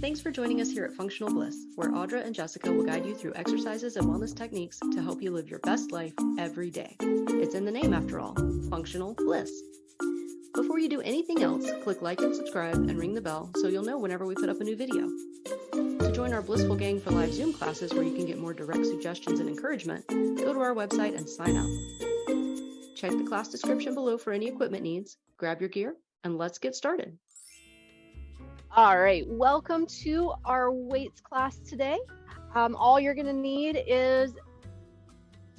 Thanks for joining us here at Functional Bliss, where Audra and Jessica will guide you through exercises and wellness techniques to help you live your best life every day. It's in the name after all, Functional Bliss. Before you do anything else, click like and subscribe and ring the bell so you'll know whenever we put up a new video. To join our Blissful Gang for live Zoom classes where you can get more direct suggestions and encouragement, go to our website and sign up. Check the class description below for any equipment needs, grab your gear, and let's get started. All right, welcome to our weights class today. All you're gonna need is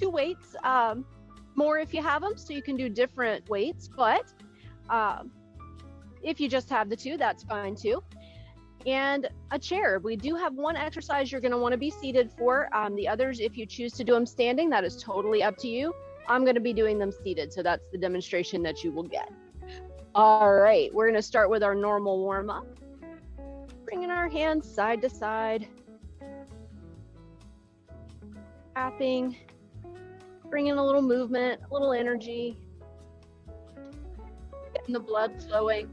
2 weights, more if you have them, so you can do different weights, but if you just have the 2, that's fine too. And a chair. We do have 1 exercise you're gonna wanna be seated for. The others, if you choose to do them standing, that is totally up to you. I'm gonna be doing them seated, so that's the demonstration that you will get. All right, we're gonna start with our normal warm-up. Bringing our hands side to side, tapping, bringing a little movement, a little energy, getting the blood flowing.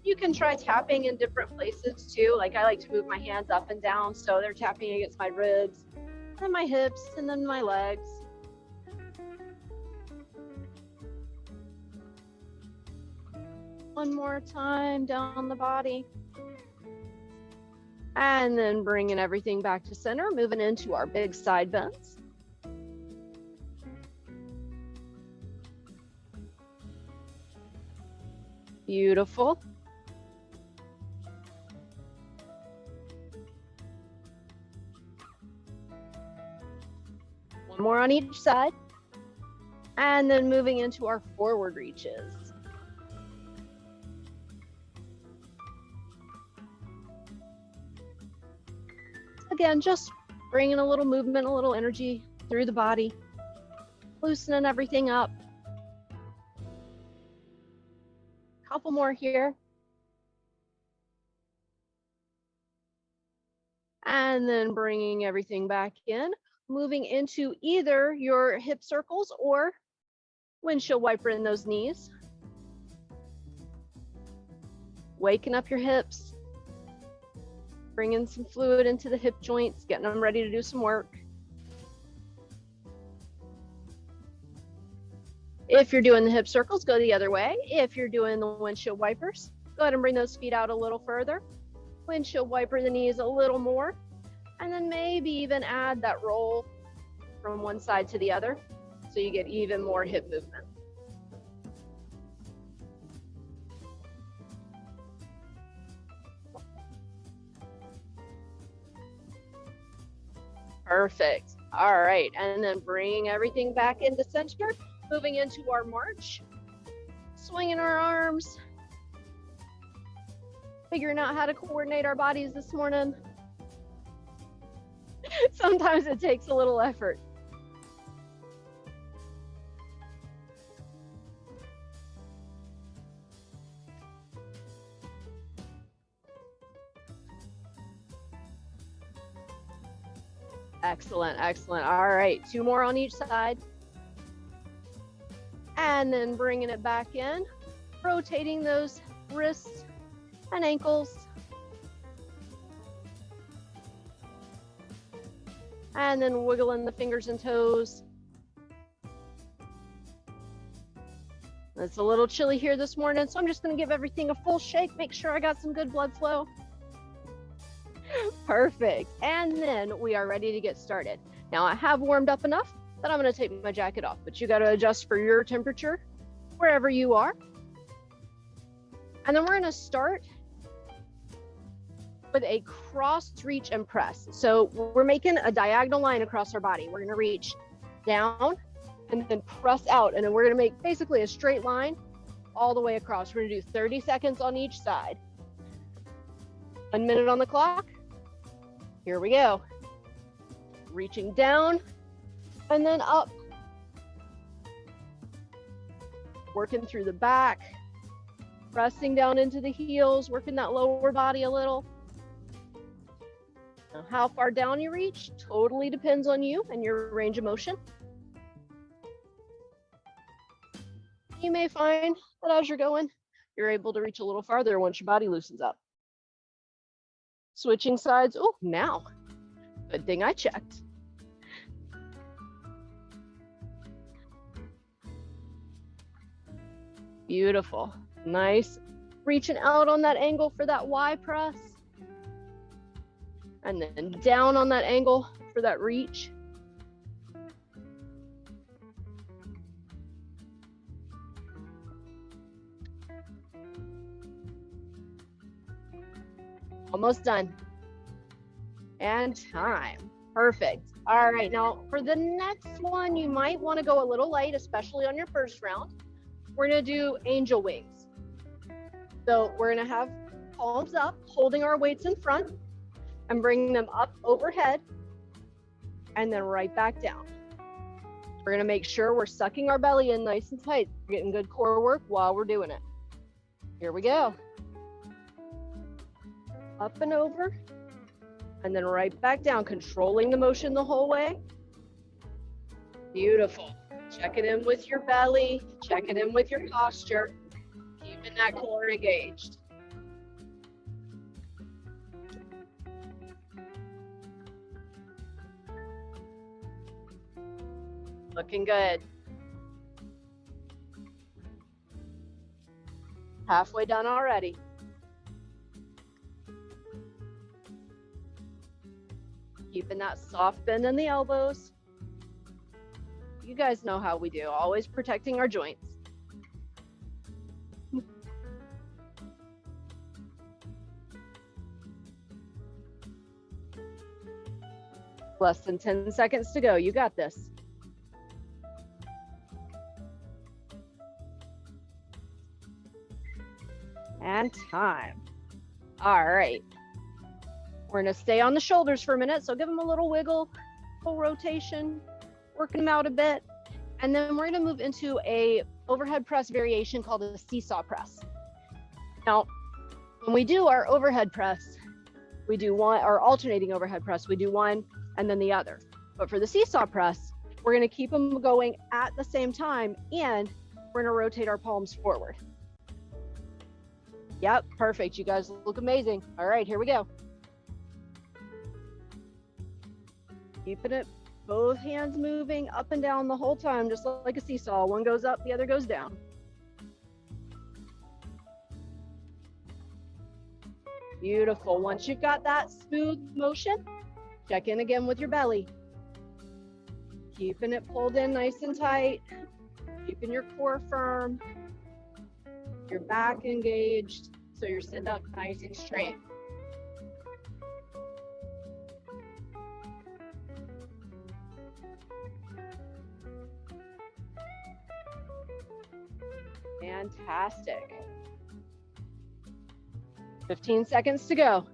You can try tapping in different places too. Like I like to move my hands up and down, so they're tapping against my ribs, and my hips, and then my legs. One more time down the body. And then bringing everything back to center, moving into our big side bends. Beautiful. One more on each side. And then moving into our forward reaches. Again, just bringing a little movement, a little energy through the body, loosening everything up. Couple more here. And then bringing everything back in, moving into either your hip circles or windshield wiper in those knees. Waking up your hips. Bringing some fluid into the hip joints, getting them ready to do some work. If you're doing the hip circles, go the other way. If you're doing the windshield wipers, go ahead and bring those feet out a little further. Windshield wiper the knees a little more, and then maybe even add that roll from one side to the other so you get even more hip movement. Perfect. All right, and then bringing everything back into center, moving into our march, swinging our arms, figuring out how to coordinate our bodies this morning. Sometimes it takes a little effort. Excellent, excellent. All right, 2 more on each side. And then bringing it back in, rotating those wrists and ankles. And then wiggling the fingers and toes. It's a little chilly here this morning, so I'm just gonna give everything a full shake, make sure I got some good blood flow. Perfect. And then we are ready to get started. Now I have warmed up enough that I'm going to take my jacket off, but you got to adjust for your temperature wherever you are. And then we're going to start with a cross reach and press. So we're making a diagonal line across our body. We're going to reach down and then press out. And then we're going to make basically a straight line all the way across. We're going to do 30 seconds on each side. 1 minute on the clock. Here we go. Reaching down and then up. Working through the back, pressing down into the heels, working that lower body a little. Now, how far down you reach totally depends on you and your range of motion. You may find that as you're going, you're able to reach a little farther once your body loosens up. Switching sides. Oh, now. Good thing I checked. Beautiful. Nice. Reaching out on that angle for that Y press. And then down on that angle for that reach. Almost done. And time. Perfect. All right, now for the next one, you might want to go a little light, especially on your first round. We're going to do angel wings. So we're going to have palms up, holding our weights in front and bringing them up overhead and then right back down. We're going to make sure we're sucking our belly in nice and tight. We're getting good core work while we're doing it. Here we go. Up and over, and then right back down, controlling the motion the whole way. Beautiful. Check it in with your belly, check it in with your posture, keeping that core engaged. Looking good. Halfway done already. Keeping that soft bend in the elbows. You guys know how we do, always protecting our joints. Less than 10 seconds to go. You got this. And time. All right. We're going to stay on the shoulders for a minute, so give them a little wiggle, little rotation, working them out a bit. And then we're going to move into a overhead press variation called a seesaw press. Now, when we do our overhead press, we do one, or alternating overhead press, we do one and then the other. But for the seesaw press, we're going to keep them going at the same time, and we're going to rotate our palms forward. Yep, perfect. You guys look amazing. All right, here we go. Keeping it, both hands moving up and down the whole time, just like a seesaw. One goes up, the other goes down. Beautiful. Once you've got that smooth motion, check in again with your belly. Keeping it pulled in nice and tight, keeping your core firm, your back engaged, so you're sitting up nice and straight. Fantastic. 15 seconds to go.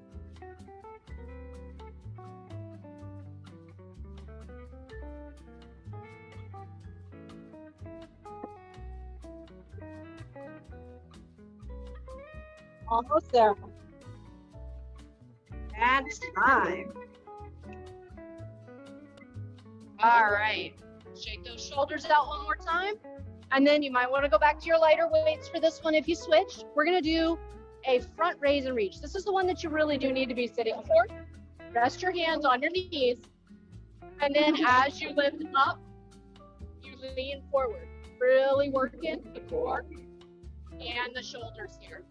Almost there. And time. All right. Shake those shoulders out one more time. And then you might want to go back to your lighter weights for this one if you switch. We're going to do a front raise and reach. This is the one that you really do need to be sitting for. Rest your hands on your knees. And then as you lift up, you lean forward. Really working the core and the shoulders here.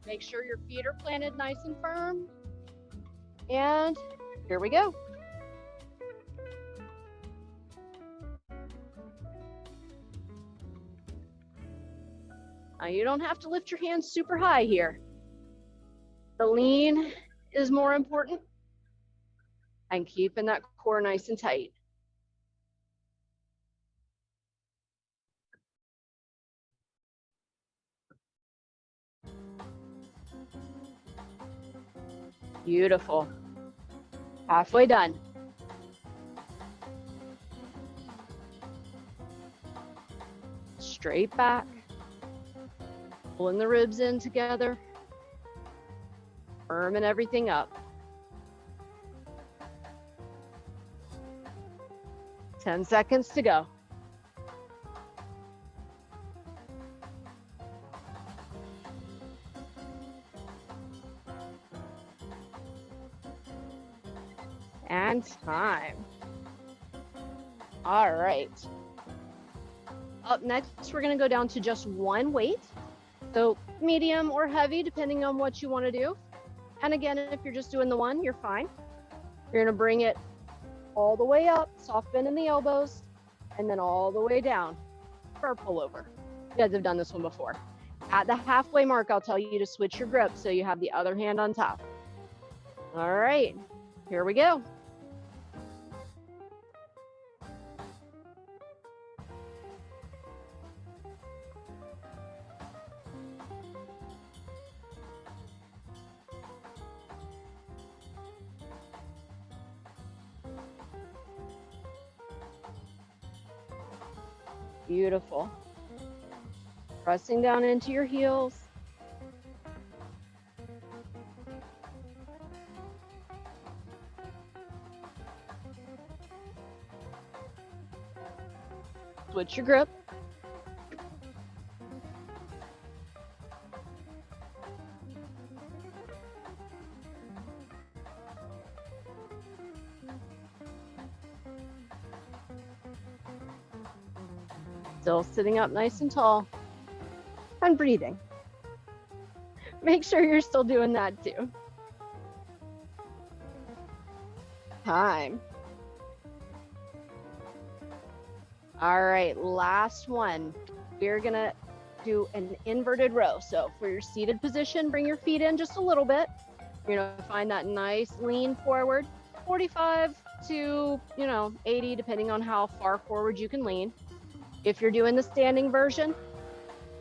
Make sure your feet are planted nice and firm. And here we go. Now you don't have to lift your hands super high here. The lean is more important, and keeping that core nice and tight. Beautiful. Halfway done. Straight back. Pulling the ribs in together. Firming everything up. 10 seconds to go. And time. All right. Up next, we're going to go down to just one weight. So medium or heavy, depending on what you want to do. And again, if you're just doing the one, you're fine. You're going to bring it all the way up, soft bend in the elbows, and then all the way down for a pullover. You guys have done this one before. At the halfway mark, I'll tell you to switch your grip so you have the other hand on top. All right, here we go. Beautiful. Pressing down into your heels. Switch your grip. Still sitting up nice and tall and breathing. Make sure you're still doing that too. Time. All right, last one. We're gonna do an inverted row. So for your seated position, bring your feet in just a little bit. You're gonna find that nice lean forward, 45 to 80, depending on how far forward you can lean. If you're doing the standing version,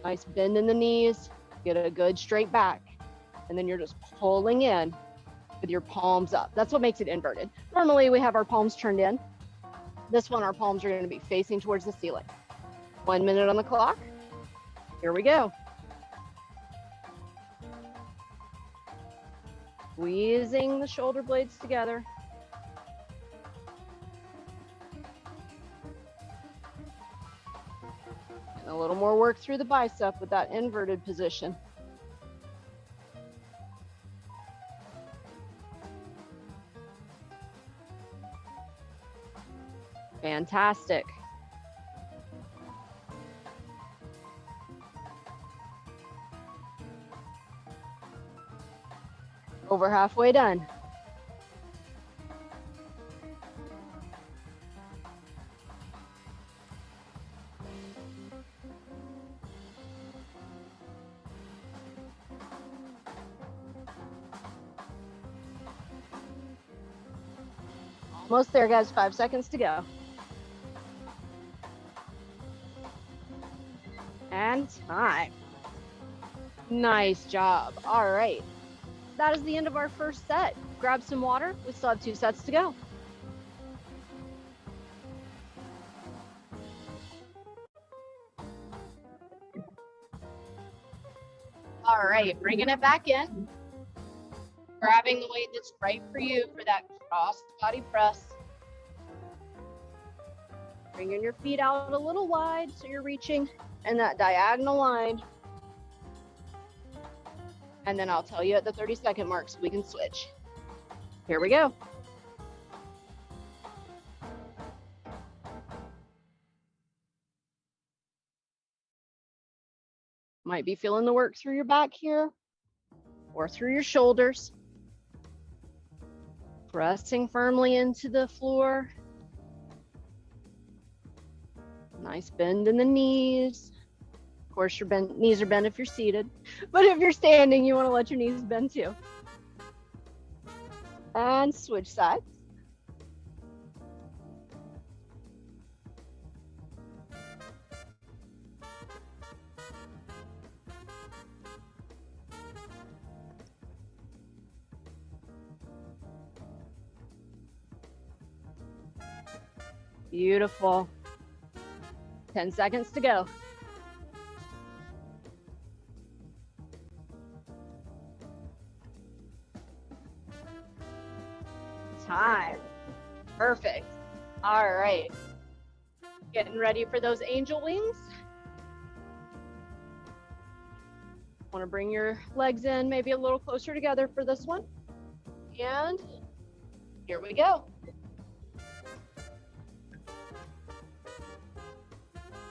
nice bend in the knees, get a good straight back, and then you're just pulling in with your palms up. That's what makes it inverted. Normally we have our palms turned in. This one, our palms are going to be facing towards the ceiling. 1 minute on the clock. Here we go. Squeezing the shoulder blades together. And a little more work through the bicep with that inverted position. Fantastic. Over halfway done. Almost there, guys. 5 seconds to go. And time. Nice job. All right. That is the end of our first set. Grab some water. We still have 2 sets to go. All right, bringing it back in. Grabbing the weight that's right for you for that cross body press. Bringing your feet out a little wide so you're reaching in that diagonal line. And then I'll tell you at the 30-second mark so we can switch. Here we go. Might be feeling the work through your back here or through your shoulders. Pressing firmly into the floor. Nice bend in the knees. Of course, your knees are bent if you're seated, but if you're standing, you want to let your knees bend too. And switch sides. Beautiful. 10 seconds to go. Time. Perfect. All right. Getting ready for those angel wings. Want to bring your legs in maybe a little closer together for this one. And here we go.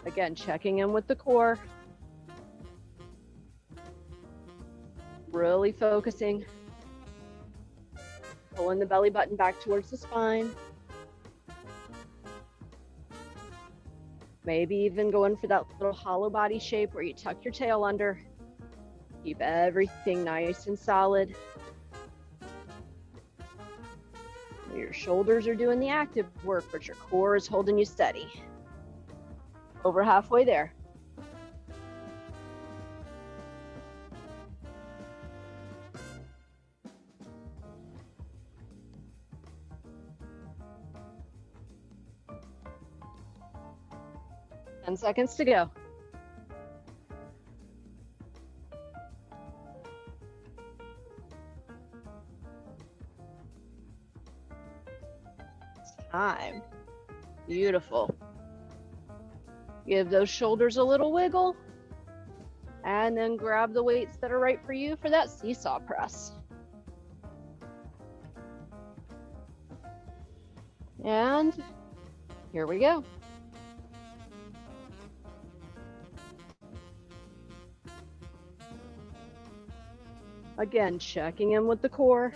Again, checking in with the core. Really focusing. Pulling the belly button back towards the spine. Maybe even going for that little hollow body shape where you tuck your tail under. Keep everything nice and solid. Your shoulders are doing the active work, but your core is holding you steady. Over halfway there. Ten seconds to go. Time. Beautiful. Give those shoulders a little wiggle, and then grab the weights that are right for you for that seesaw press. And here we go. Again, checking in with the core.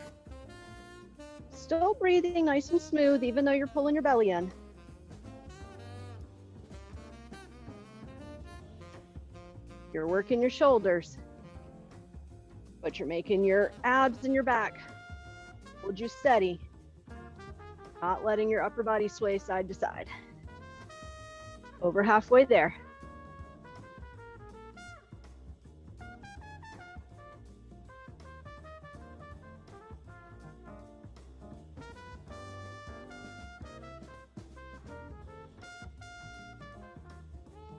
Still breathing nice and smooth, even though you're pulling your belly in. You're working your shoulders, but you're making your abs and your back hold you steady, not letting your upper body sway side to side. Over halfway there.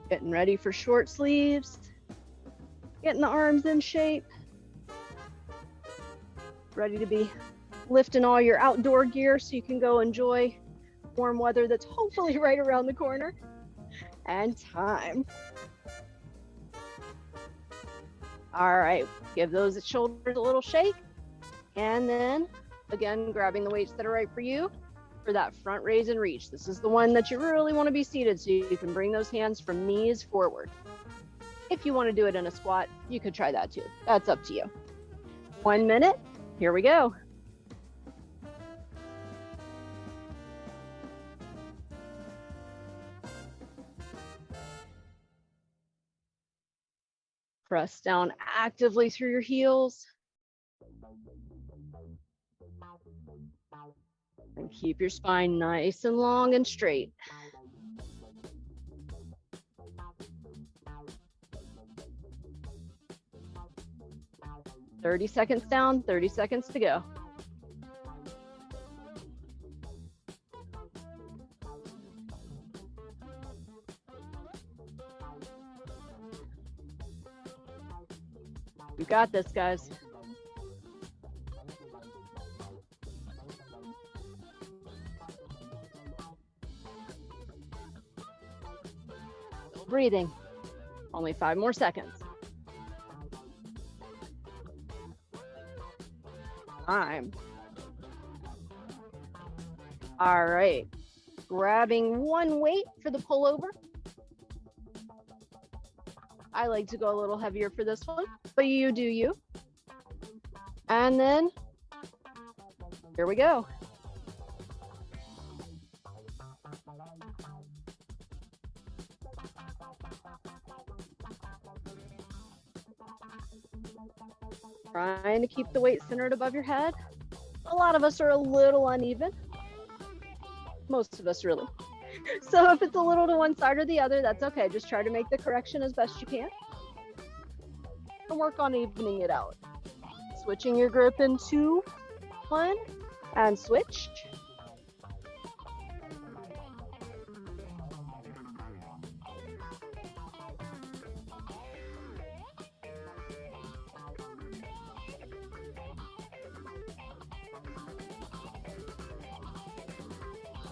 Getting ready for short sleeves, getting the arms in shape, ready to be lifting all your outdoor gear so you can go enjoy warm weather that's hopefully right around the corner. And time. All right, give those shoulders a little shake, and then again, grabbing the weights that are right for you for that front raise and reach. This is the one that you really want to be seated so you can bring those hands from knees forward. If you want to do it in a squat, you could try that too. That's up to you. 1 minute, here we go. Press down actively through your heels. And keep your spine nice and long and straight. "30 seconds down, 30 seconds to go. You got this, guys. Still breathing. Only 5 more seconds. Time. All right. Grabbing one weight for the pullover. I like to go a little heavier for this one, but you do you. And then here we go. Trying to keep the weight centered above your head. A lot of us are a little uneven. Most of us really. So if it's a little to one side or the other, that's okay. Just try to make the correction as best you can. And work on evening it out. Switching your grip into 1 and switch.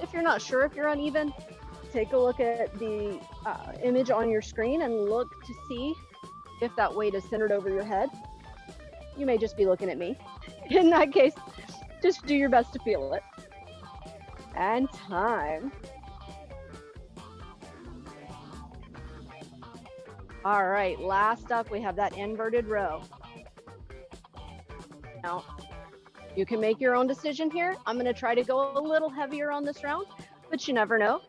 If you're not sure if you're uneven, take a look at the image on your screen and look to see if that weight is centered over your head. You may just be looking at me. In that case, just do your best to feel it. And time. All right, last up, we have that inverted row. Now, you can make your own decision here. I'm gonna try to go a little heavier on this round, but you never know.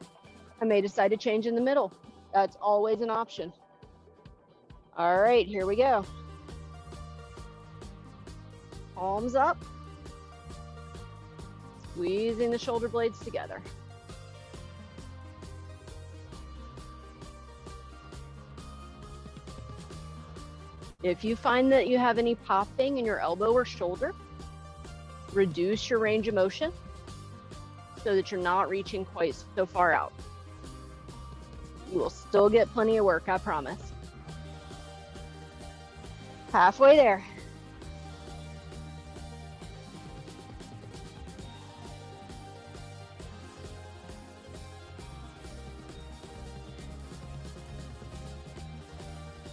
I may decide to change in the middle. That's always an option. All right, here we go. Palms up. Squeezing the shoulder blades together. If you find that you have any popping in your elbow or shoulder, reduce your range of motion so that you're not reaching quite so far out. You will still get plenty of work, I promise. Halfway there.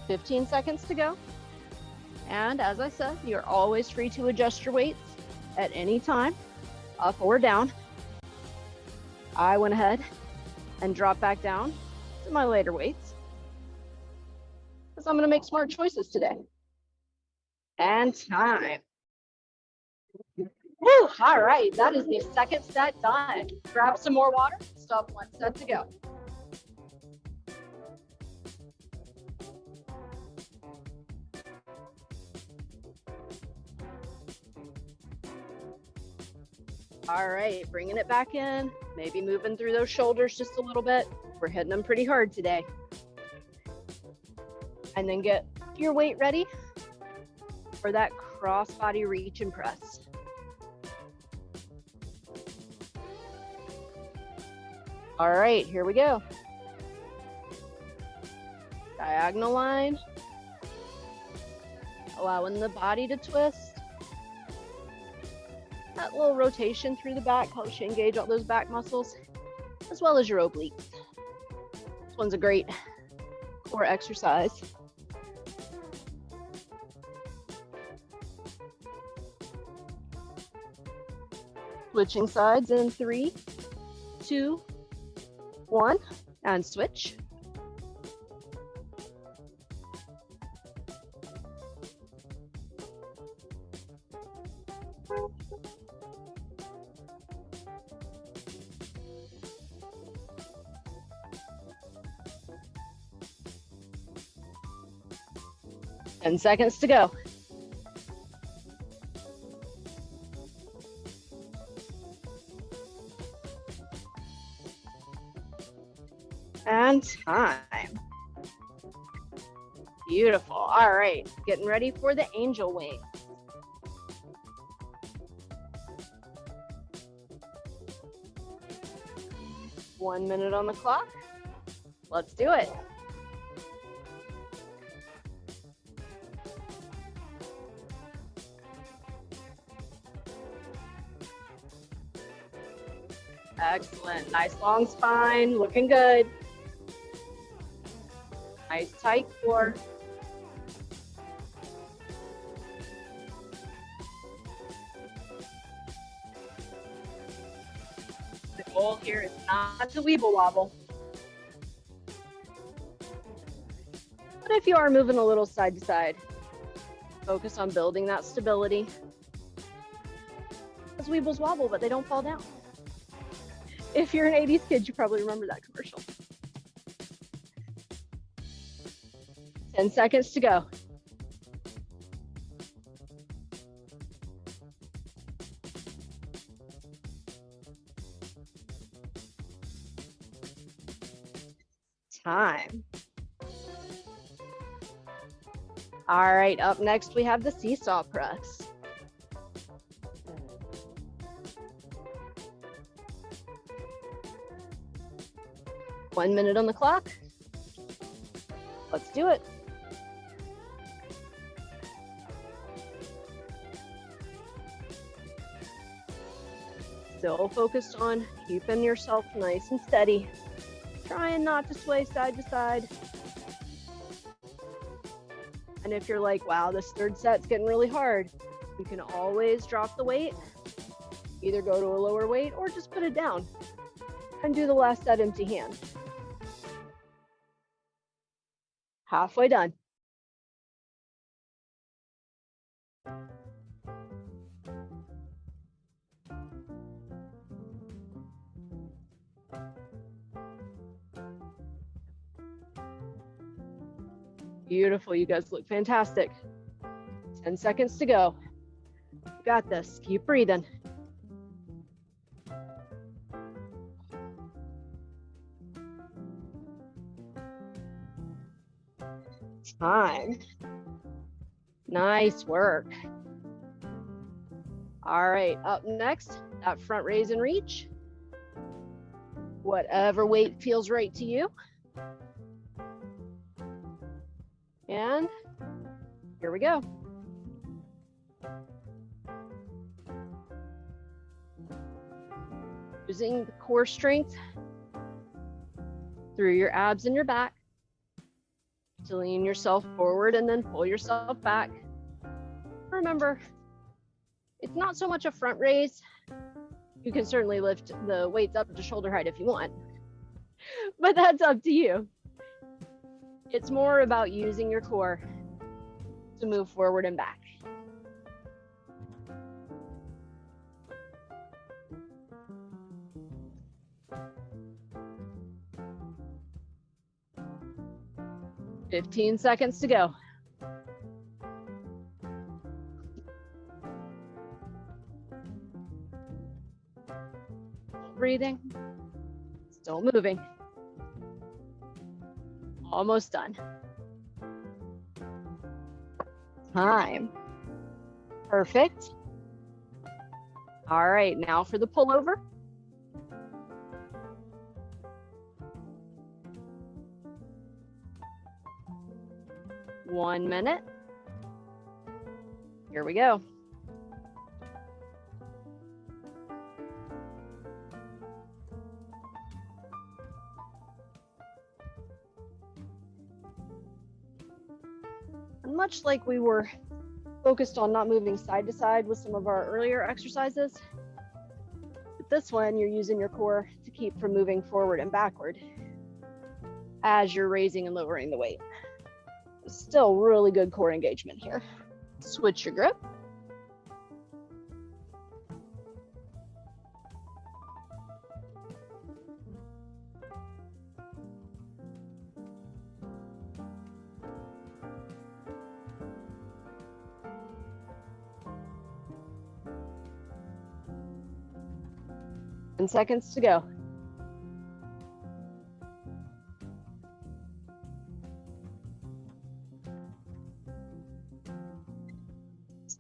"15 seconds to go. And as I said, you're always free to adjust your weights at any time, up or down. I went ahead and dropped back down to my lighter weights because I'm going to make smart choices today. And time. Whew, all right, that is the second set done. Grab some more water, stop 1 set to go. All right, bringing it back in, maybe moving through those shoulders just a little bit. We're hitting them pretty hard today. And then get your weight ready for that cross-body reach and press. All right, here we go. Diagonal line. Allowing the body to twist. That little rotation through the back helps you engage all those back muscles, as well as your obliques. This one's a great core exercise. Switching sides in 3, 2, 1, and switch. Ten seconds to go. And time. Beautiful. All right, getting ready for the angel wing. One minute on the clock. Let's do it. Excellent. Nice long spine, looking good. Nice tight core. The goal here is not to weeble wobble. But if you are moving a little side to side, focus on building that stability. Because weebles wobble, but they don't fall down. If you're an 80s kid, you probably remember that commercial. 10 seconds to go. Time. All right, up next we have the seesaw press. One minute on the clock. Let's do it. Still focused on keeping yourself nice and steady. Trying not to sway side to side. And if you're like, wow, this third set's getting really hard, you can always drop the weight, either go to a lower weight or just put it down and do the last set empty hand. Halfway done. Beautiful. You guys look fantastic. 10 seconds to go. You got this. Keep breathing. Time. Nice work. All right, up next, that front raise and reach. Whatever weight feels right to you. And here we go. Using the core strength through your abs and your back to lean yourself forward and then pull yourself back. Remember, it's not so much a front raise. You can certainly lift the weights up to shoulder height if you want, but that's up to you. It's more about using your core to move forward and back. Fifteen seconds to go. Breathing, still moving. Almost done. Time. Perfect. All right, now for the pullover. One minute. Here we go. And much like we were focused on not moving side to side with some of our earlier exercises, with this one, you're using your core to keep from moving forward and backward as you're raising and lowering the weight. Still really good core engagement here. Switch your grip. And seconds to go.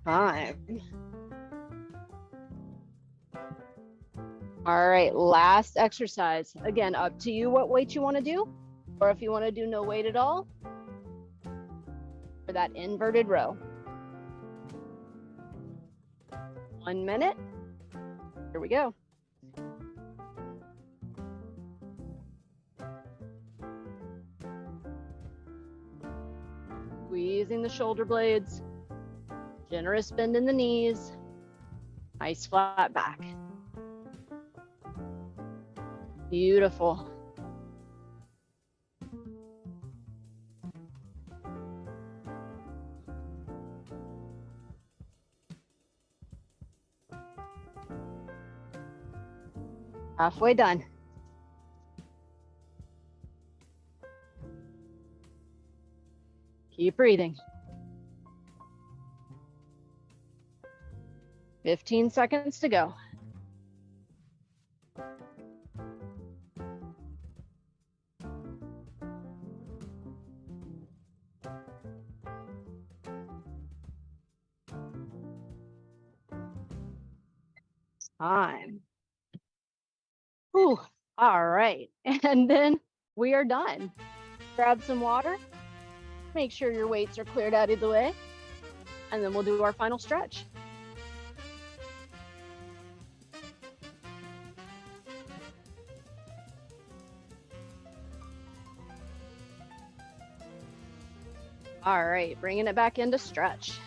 Time. All right, last exercise. Again, up to you what weight you want to do, or if you want to do no weight at all, for that inverted row. 1 minute. Here we go. Squeezing the shoulder blades. Generous bend in the knees. Nice flat back. Beautiful. Halfway done. Keep breathing. 15 seconds to go. Time. Whew. All right. And then we are done. Grab some water. Make sure your weights are cleared out of the way. And then we'll do our final stretch. All right, bringing it back into stretch.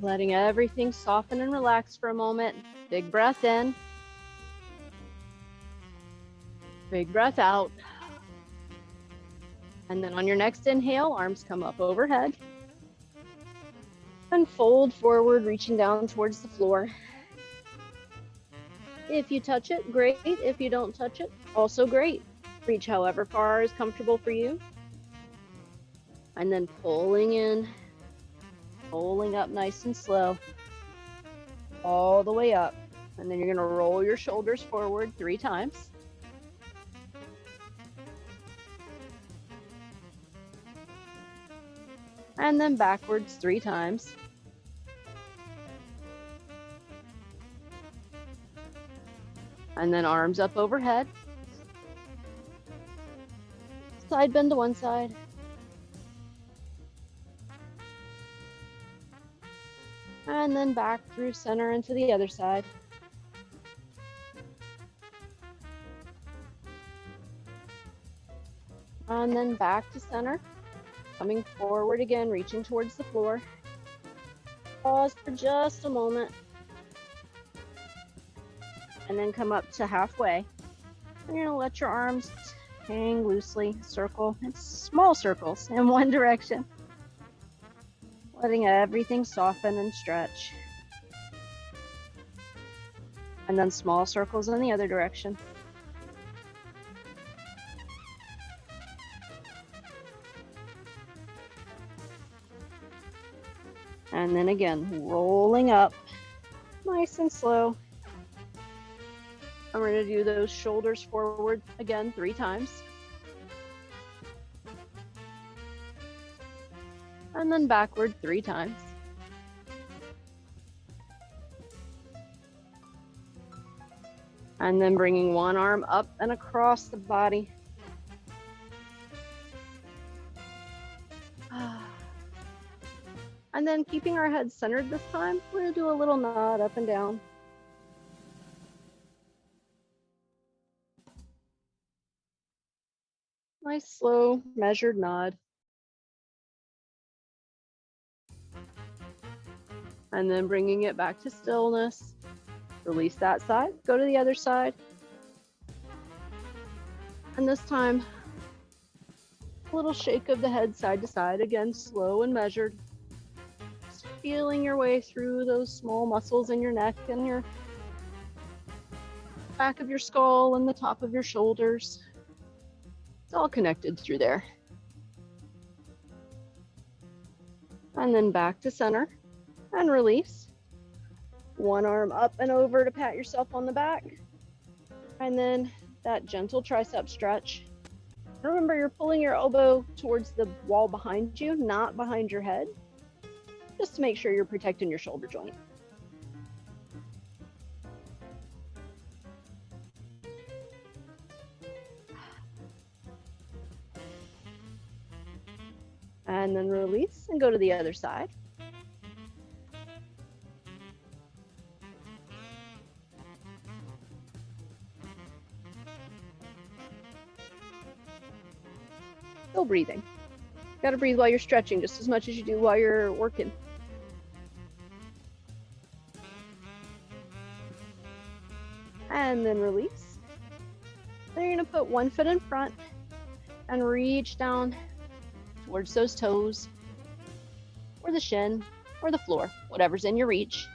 Letting everything soften and relax for a moment. Big breath in. Big breath out. And then on your next inhale, arms come up overhead. And fold forward, reaching down towards the floor. If you touch it, great. If you don't touch it, also great. Reach however far is comfortable for you. And then pulling in, pulling up nice and slow, all the way up. And then you're gonna roll your shoulders forward 3 times. And then backwards 3 times. And then arms up overhead. Side bend to one side. And then back through center into the other side. And then back to center. Coming forward again, reaching towards the floor. Pause for just a moment. And then come up to halfway. And you're gonna let your arms hang loosely, circle. It's small circles in one direction. Letting everything soften and stretch. And then small circles in the other direction. And then again, rolling up, nice and slow. And we're gonna do those shoulders forward again 3 times. And then backward 3 times. And then bringing one arm up and across the body. And then keeping our head centered this time, we're gonna do a little nod up and down. Nice, slow, measured nod. And then bringing it back to stillness. Release that side, go to the other side. And this time, a little shake of the head side to side, again, slow and measured. Just feeling your way through those small muscles in your neck and your back of your skull and the top of your shoulders. It's all connected through there. And then back to center and release. One arm up and over to pat yourself on the back. And then that gentle tricep stretch. Remember, you're pulling your elbow towards the wall behind you, not behind your head, just to make sure you're protecting your shoulder joint. And then release and go to the other side. Still breathing. You gotta breathe while you're stretching just as much as you do while you're working. And then release. Then you're gonna put one foot in front and reach down towards those toes, or the shin, or the floor, whatever's in your reach.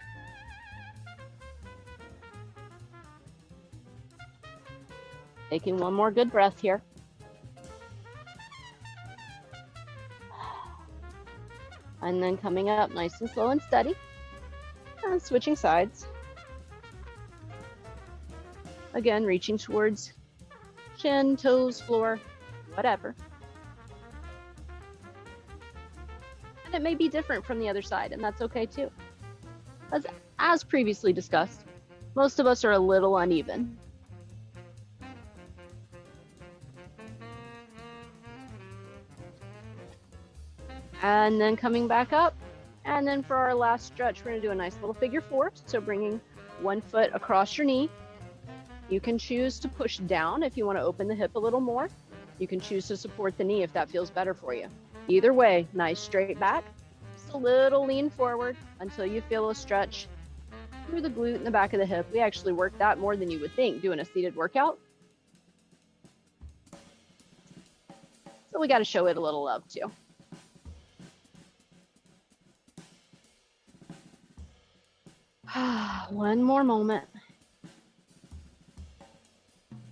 Taking one more good breath here. And then coming up nice and slow and steady, and switching sides. Again, reaching towards chin, toes, floor, whatever. And it may be different from the other side, and that's okay too. As previously discussed, most of us are a little uneven. And then coming back up. And then for our last stretch, we're gonna do a nice little figure 4. So bringing one foot across your knee. You can choose to push down if you wanna open the hip a little more. You can choose to support the knee if that feels better for you. Either way, nice straight back. Just a little lean forward until you feel a stretch through the glute and the back of the hip. We actually work that more than you would think doing a seated workout. So we got to show it a little love too. One more moment.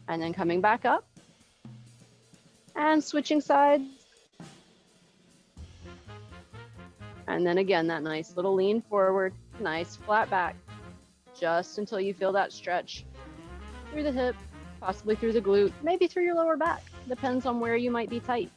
And then coming back up and switching sides. And then again, that nice little lean forward, nice flat back, just until you feel that stretch through the hip, possibly through the glute, maybe through your lower back. Depends on where you might be tight.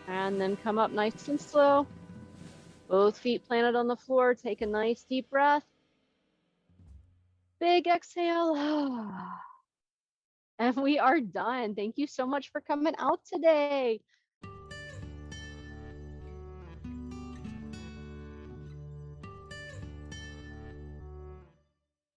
And then come up nice and slow. Both feet planted on the floor. Take a nice deep breath. Big exhale. And we are done. Thank you so much for coming out today.